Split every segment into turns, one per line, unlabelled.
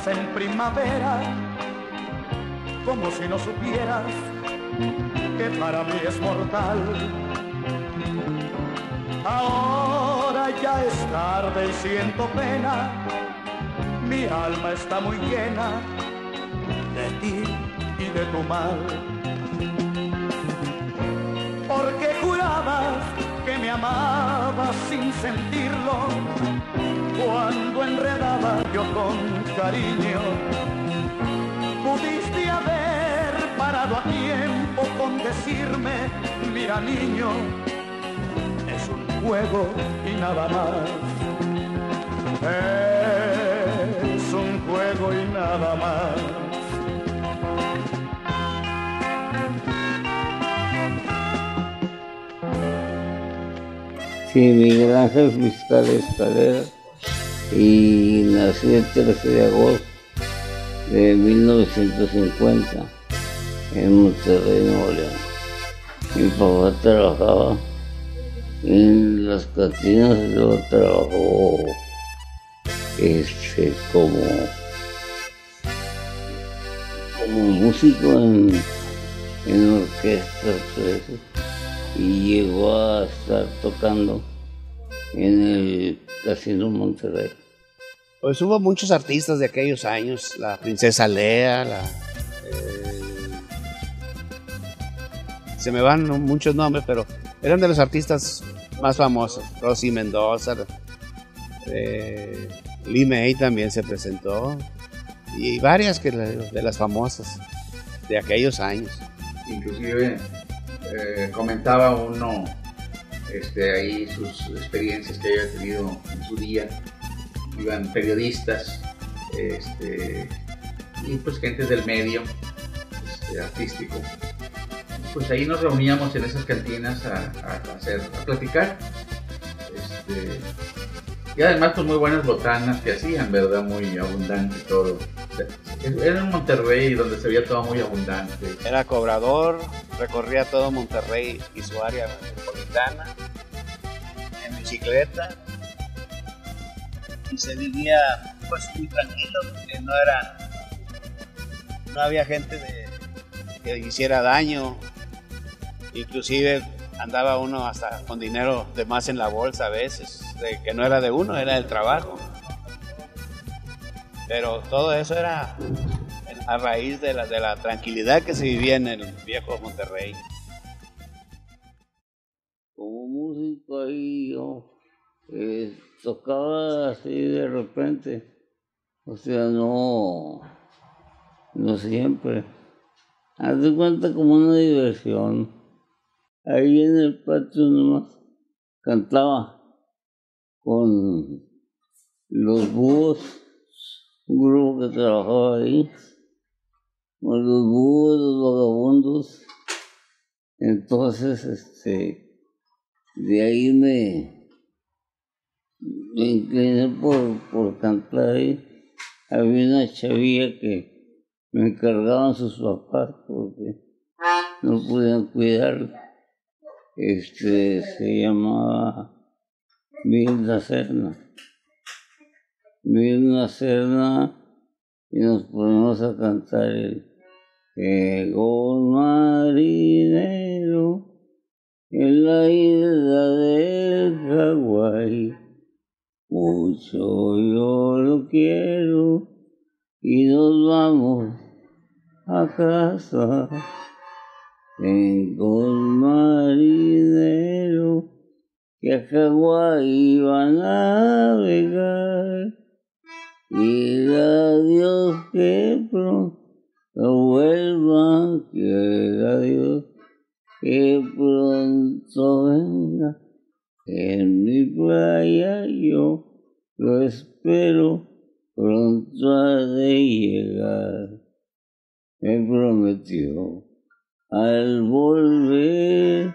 vas en primavera, como si no supieras que para mí es mortal. Ahora ya es tarde y siento pena, mi alma está muy llena de ti y de tu mal. Porque jurabas que me amabas sin sentirlo, cuando enredaba yo con cariño. Pudiste haber parado a tiempo con decirme, mira niño, es un juego y nada más. Es un juego y nada más.
Sí, Miguel Ángel Fiscal Escalera, y nací el 13 de agosto de 1950 en Monterrey, Nuevo León. Mi papá trabajaba en las cantinas y luego trabajó como músico en orquestas, pues, y llegó a estar tocando en el Casino Monterrey.
Pues hubo muchos artistas de aquellos años, la Princesa Lea, se me van muchos nombres, pero eran de los artistas más famosos. Rosy Mendoza, Lee May también se presentó, y varias de las famosas de aquellos años.
Inclusive comentaba uno ahí sus experiencias que había tenido en su día. Iban periodistas y pues gente del medio artístico. Pues ahí nos reuníamos en esas cantinas a platicar. Y además pues muy buenas botanas que hacían, ¿verdad? Muy abundante todo. Era en Monterrey donde se veía todo muy abundante.
Era cobrador, recorría todo Monterrey y su área metropolitana en bicicleta, y se vivía pues muy tranquilo, porque no había gente que hiciera daño. Inclusive andaba uno hasta con dinero de más en la bolsa a veces, que no era de uno, era del trabajo. Pero todo eso era a raíz de la tranquilidad que se vivía en el viejo Monterrey.
Como músico ahí yo tocaba así de repente, o sea, no siempre. Haz de cuenta como una diversión. Ahí en el patio nomás cantaba con los búhos, un grupo que trabajaba ahí, con los búhos, los vagabundos. Entonces, de ahí me incliné por cantar ahí. Había una chavilla que me encargaban sus papás porque no podían cuidarla. Se llamaba Mirna Serna. Mirna Serna, y nos ponemos a cantar llegó un marinero en la isla del Hawái, mucho yo lo quiero y nos vamos a casa. Tengo un marinero que a Hawái iba a navegar, y a Dios que pronto vuelva, quiera Dios que pronto venga. En mi playa yo lo espero, pronto ha de llegar. Me prometió al volver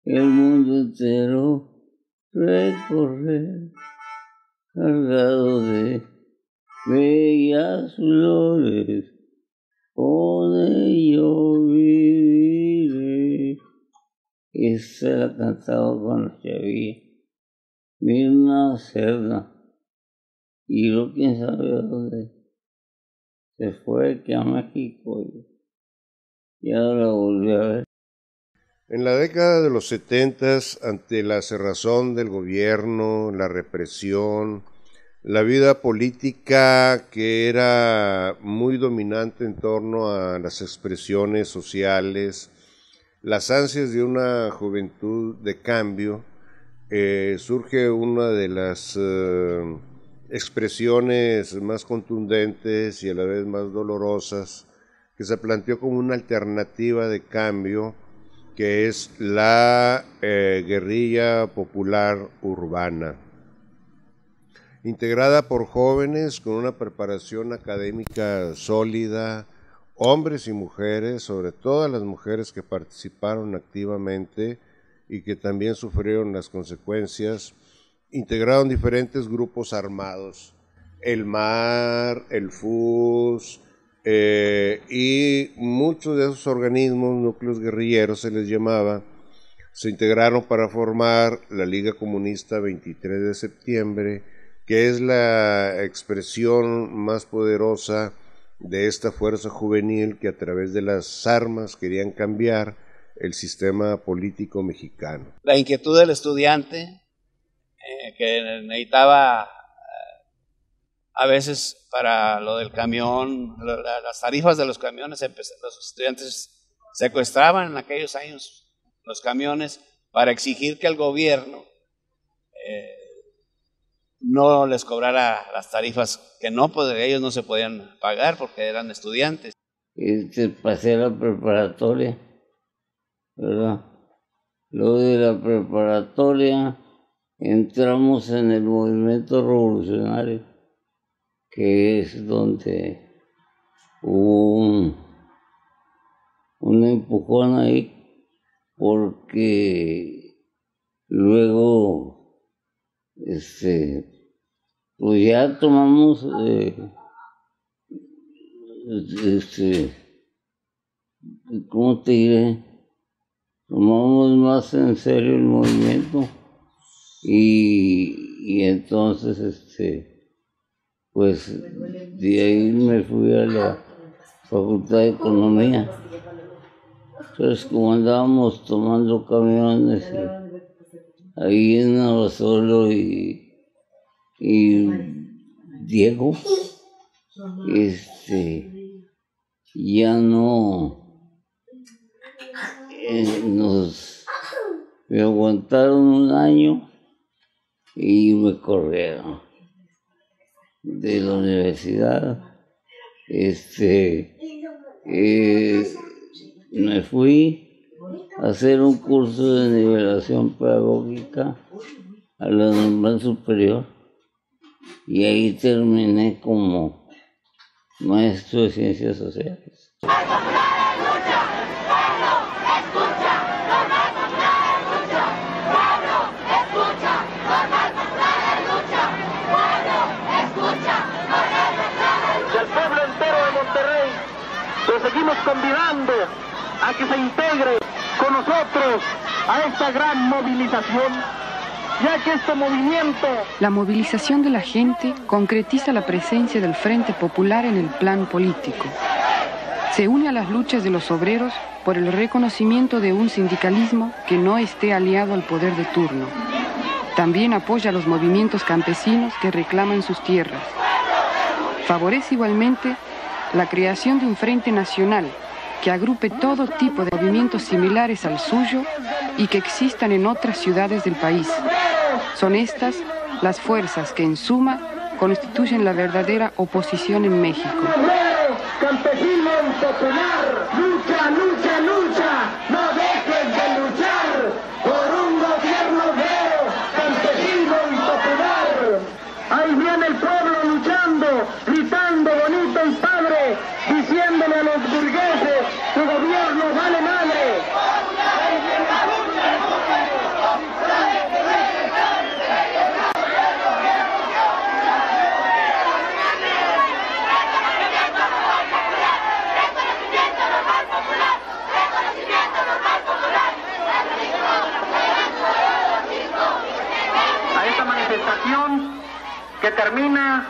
el mundo entero recorrer, cargado de bellas flores, con ello viviré. Esa la cantaba con la chavilla Mirna Serna, y no quién sabe dónde. se fue aquí a México y ahora la volví a ver.
En la década de los 70, ante la cerrazón del gobierno, la represión, la vida política que era muy dominante en torno a las expresiones sociales, las ansias de una juventud de cambio, surge una de las expresiones más contundentes y a la vez más dolorosas que se planteó como una alternativa de cambio, que es la guerrilla popular urbana, integrada por jóvenes con una preparación académica sólida, hombres y mujeres, sobre todo las mujeres que participaron activamente y que también sufrieron las consecuencias. Integraron diferentes grupos armados, el MAR, el FUS, y muchos de esos organismos, núcleos guerrilleros se les llamaba, se integraron para formar la Liga Comunista 23 de septiembre, que es la expresión más poderosa de esta fuerza juvenil que a través de las armas querían cambiar el sistema político mexicano.
La inquietud del estudiante, que necesitaba a veces para lo del camión, las tarifas de los camiones, los estudiantes secuestraban en aquellos años los camiones para exigir que el gobierno no les cobrara las tarifas que ellos no se podían pagar porque eran estudiantes.
Pasé a la preparatoria, ¿verdad? Luego de la preparatoria entramos en el movimiento revolucionario, que es donde hubo un empujón ahí, porque luego pues ya tomamos ¿cómo te diré? Tomamos más en serio el movimiento y entonces pues de ahí me fui a la Facultad de Economía. Entonces, como andábamos tomando camiones ahí en Navasolo y Diego, ya no me aguantaron un año y me corrieron de la universidad. Me fui a hacer un curso de nivelación pedagógica a la normal superior y ahí terminé como maestro de ciencias sociales.
Seguimos convidando a que se integre con nosotros a esta gran movilización, ya que este movimiento...
La movilización de la gente concretiza la presencia del Frente Popular en el plan político. Se une a las luchas de los obreros por el reconocimiento de un sindicalismo que no esté aliado al poder de turno. También apoya a los movimientos campesinos que reclaman sus tierras. Favorece igualmente la creación de un frente nacional que agrupe todo tipo de movimientos similares al suyo y que existan en otras ciudades del país. Son estas las fuerzas que en suma constituyen la verdadera oposición en México.
Campesino popular, lucha, lucha, lucha, no dejes de luchar por un gobierno obrero, campesino y popular. Ahí viene el pueblo luchando, gritando bonito y padre, diciéndole a los burgueses, su gobierno vale madre. A esta manifestación que termina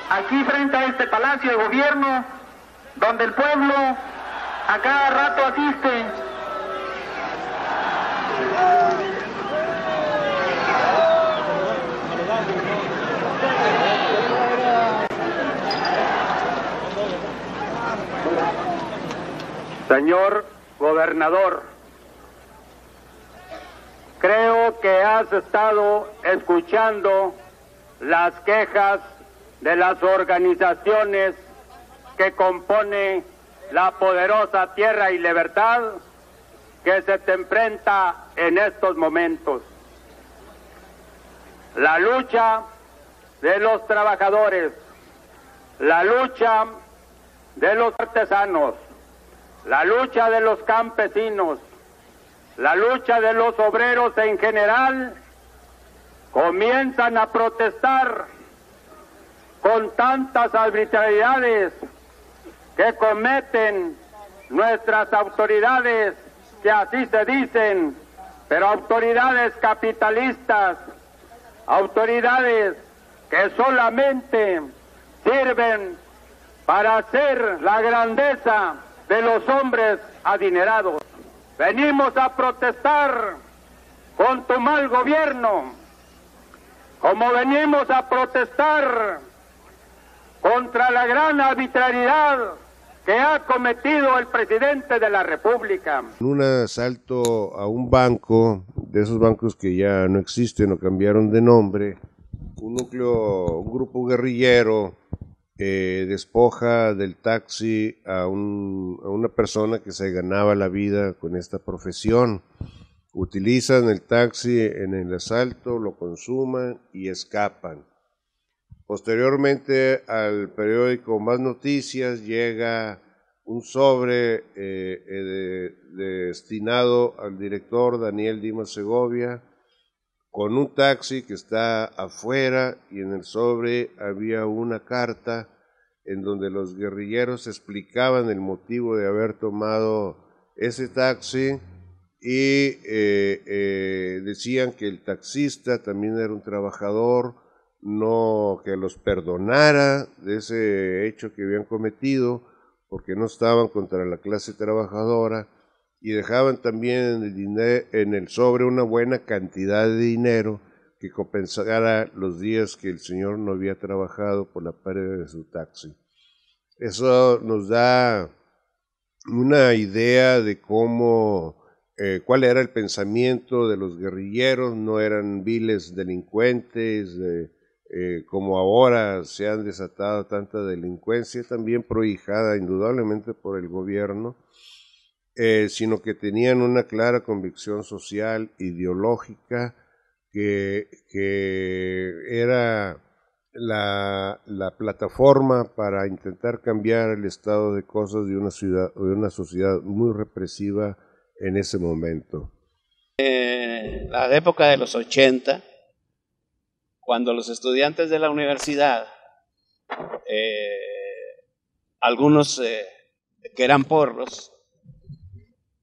aquí frente a este Palacio de Gobierno, donde el pueblo a cada rato asiste. Señor gobernador, creo que has estado escuchando las quejas de las organizaciones que compone la poderosa Tierra y Libertad que se te enfrenta en estos momentos. La lucha de los trabajadores, la lucha de los artesanos, la lucha de los campesinos, la lucha de los obreros en general, comienzan a protestar con tantas arbitrariedades que cometen nuestras autoridades, que así se dicen, pero autoridades capitalistas, autoridades que solamente sirven para hacer la grandeza de los hombres adinerados. Venimos a protestar con tu mal gobierno, como venimos a protestar contra la gran arbitrariedad que ha cometido el presidente de la República.
En un asalto a un banco, de esos bancos que ya no existen o cambiaron de nombre, un grupo guerrillero despoja del taxi a una persona que se ganaba la vida con esta profesión. Utilizan el taxi en el asalto, lo consuman y escapan. Posteriormente al periódico Más Noticias llega un sobre destinado al director Daniel Dimas Segovia con un taxi que está afuera, y en el sobre había una carta en donde los guerrilleros explicaban el motivo de haber tomado ese taxi y decían que el taxista también era un trabajador, no que los perdonara de ese hecho que habían cometido porque no estaban contra la clase trabajadora, y dejaban también en el sobre una buena cantidad de dinero que compensara los días que el señor no había trabajado por la pérdida de su taxi. Eso nos da una idea de cuál era el pensamiento de los guerrilleros. No eran viles delincuentes, como ahora se han desatado tanta delincuencia, también prohijada indudablemente por el gobierno, sino que tenían una clara convicción social, ideológica, que era la plataforma para intentar cambiar el estado de cosas de una sociedad muy represiva en ese momento.
La época de los 80, cuando los estudiantes de la universidad, algunos que eran porros,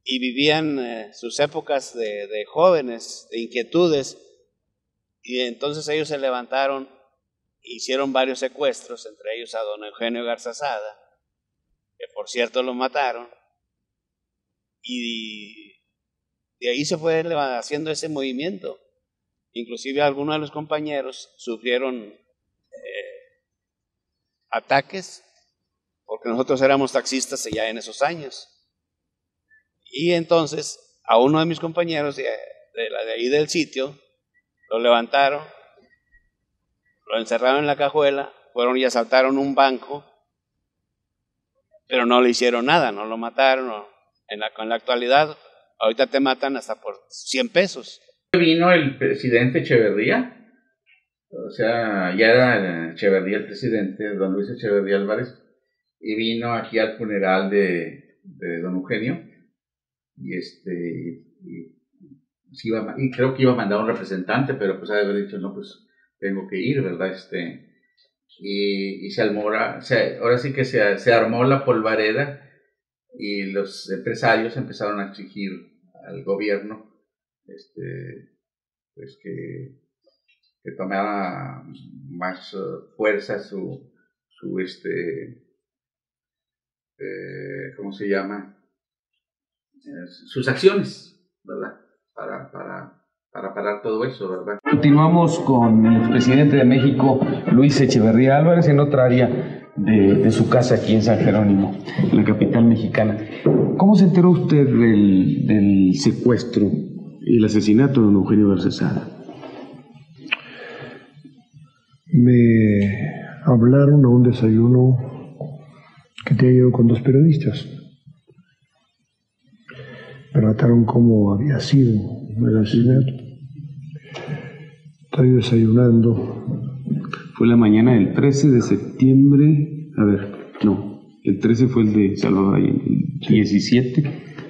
y vivían sus épocas de jóvenes, de inquietudes, y entonces ellos se levantaron, hicieron varios secuestros, entre ellos a don Eugenio Garzazada, que por cierto lo mataron, y de ahí se fue haciendo ese movimiento. Inclusive algunos de los compañeros sufrieron ataques, porque nosotros éramos taxistas ya en esos años. Y entonces a uno de mis compañeros de ahí del sitio lo levantaron, lo encerraron en la cajuela, fueron y asaltaron un banco, pero no le hicieron nada, no lo mataron. En la actualidad, ahorita te matan hasta por 100 pesos.
Vino el presidente Echeverría, o sea, ya era Echeverría el presidente, don Luis Echeverría Álvarez, y vino aquí al funeral de don Eugenio, y creo que iba a mandar un representante, pero pues haber dicho, no, pues tengo que ir, ¿verdad? Y se armó, ahora sí que se armó la polvareda, y los empresarios empezaron a exigir al gobierno pues que tomara más fuerza su ¿cómo se llama? Sus acciones, ¿verdad? Para parar todo eso, ¿verdad?
Continuamos con el presidente de México, Luis Echeverría Álvarez, en otra área de su casa aquí en San Jerónimo, en la capital mexicana. ¿Cómo se enteró usted del secuestro y el asesinato de don Eugenio Garcesada?
Me hablaron a un desayuno que tenía yo con 2 periodistas. Me relataron cómo había sido el asesinato. Estaba yo desayunando.
Fue la mañana del 13 de septiembre. El 13 fue el de Salvador Allende, el 17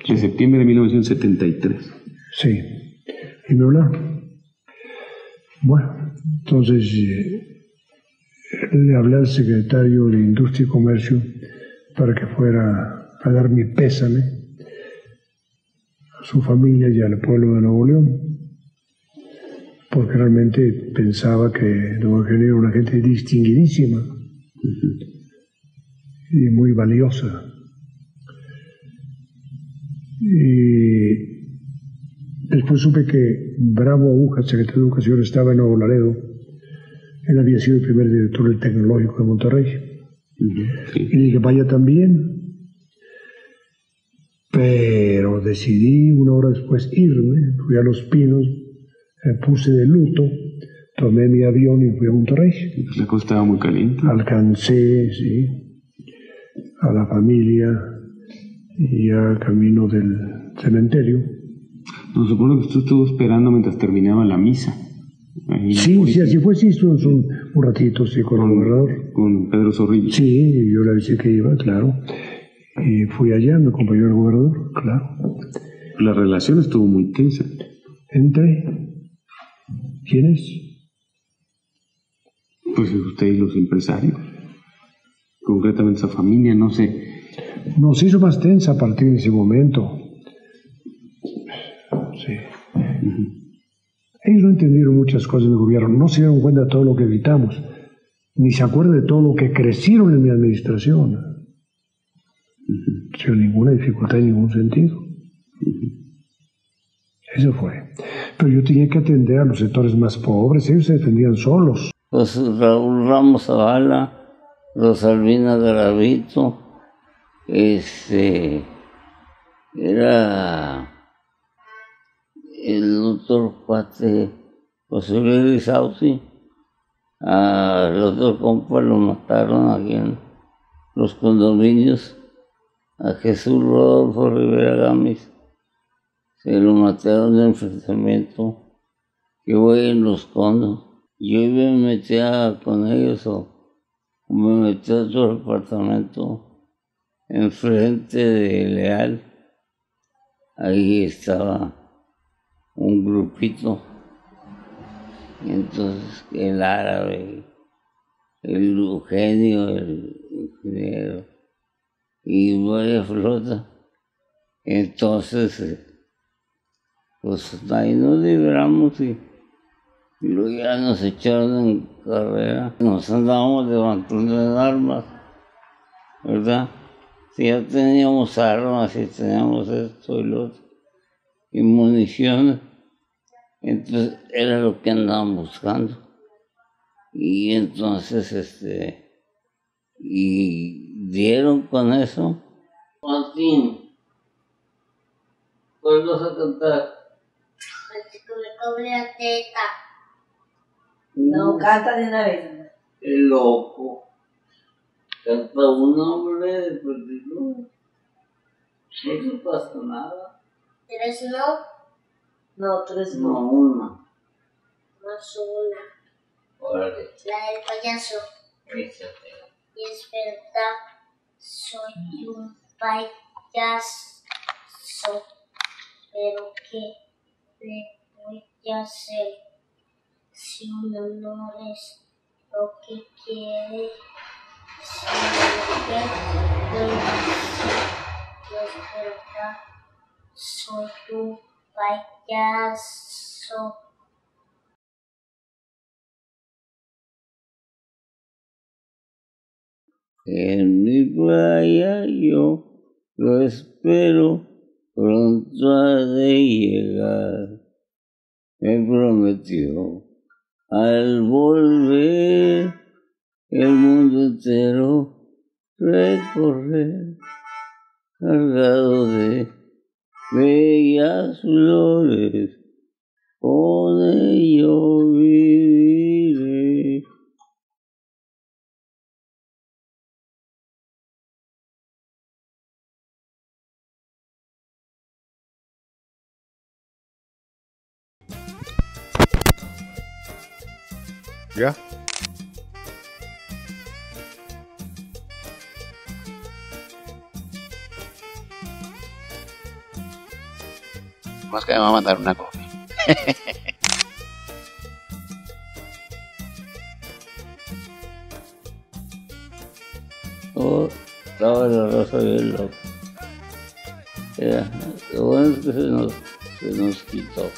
de septiembre de 1973.
Sí, y me hablaron. Bueno, entonces le hablé al secretario de Industria y Comercio para que fuera a dar mi pésame a su familia y al pueblo de Nuevo León, porque realmente pensaba que don Eugenio era una gente distinguidísima y muy valiosa. Y después supe que Bravo Aguja, secretario de Educación, estaba en Nuevo Laredo. Él había sido el primer director del Tecnológico de Monterrey. Sí. Y dije, vaya también. Pero decidí una hora después irme, fui a Los Pinos, me puse de luto, tomé mi avión y fui a Monterrey.
La cosa estaba muy caliente.
Alcancé, sí, a la familia y a camino del cementerio.
No, supongo que usted estuvo esperando mientras terminaba la misa.
Sí, así fue, sí, estuvimos un ratito, sí, con el gobernador.
Con Pedro Zorrilla.
Sí, yo le avisé que iba, claro. Y fui allá, me acompañó el gobernador, claro.
La relación estuvo muy tensa.
¿Entre? ¿Quiénes?
Pues usted y los empresarios. Concretamente esa familia, no sé.
Nos hizo más tensa a partir de ese momento. Sí. Ellos no entendieron muchas cosas del gobierno, no se dieron cuenta de todo lo que evitamos, ni se acuerdan de todo lo que crecieron en mi administración. Sin ninguna dificultad en ningún sentido. Eso fue. Pero yo tenía que atender a los sectores más pobres, ellos se defendían solos.
Pues Raúl Ramos Zavala, Rosalvina Garavito, era el otro cuate, José Luis Rizauti. Al otro compa lo mataron aquí en los condominios. A Jesús Rodolfo Rivera Gámez se lo mataron de enfrentamiento que voy en Los Condos. Yo me metía con ellos o me metí a otro departamento enfrente de Leal. Ahí estaba un grupito. Y entonces el árabe, el Eugenio, el ingeniero y varias flota. Entonces, pues ahí nos libramos y luego ya nos echaron en carrera. Nos andábamos levantando en armas, ¿verdad? Si ya teníamos armas y teníamos esto y lo otro, y municiones, entonces era lo que andaban buscando. Y entonces, y dieron con eso. Martín, ¿cuál vas a cantar?
La teta.
No, canta de una vez.
El loco. Canta un hombre de perdido. No se pasa nada.
3 no.
No, 3
No,
no.
una.
Más una.
Órale.
La del payaso.
Échate.
Y es verdad, soy un payaso. Pero ¿qué le voy a hacer si uno no es lo que quiere? Si lo que no es verdad, soy un payaso.
En mi playa yo lo espero, pronto ha de llegar. Me prometió al volver el mundo entero recorrer, cargado de bellas flores, con ello viviré.
¿Ya?
Más que me va a mandar una copia.
Oh, estaba la raza bien loca. Lo bueno es que se nos quitó.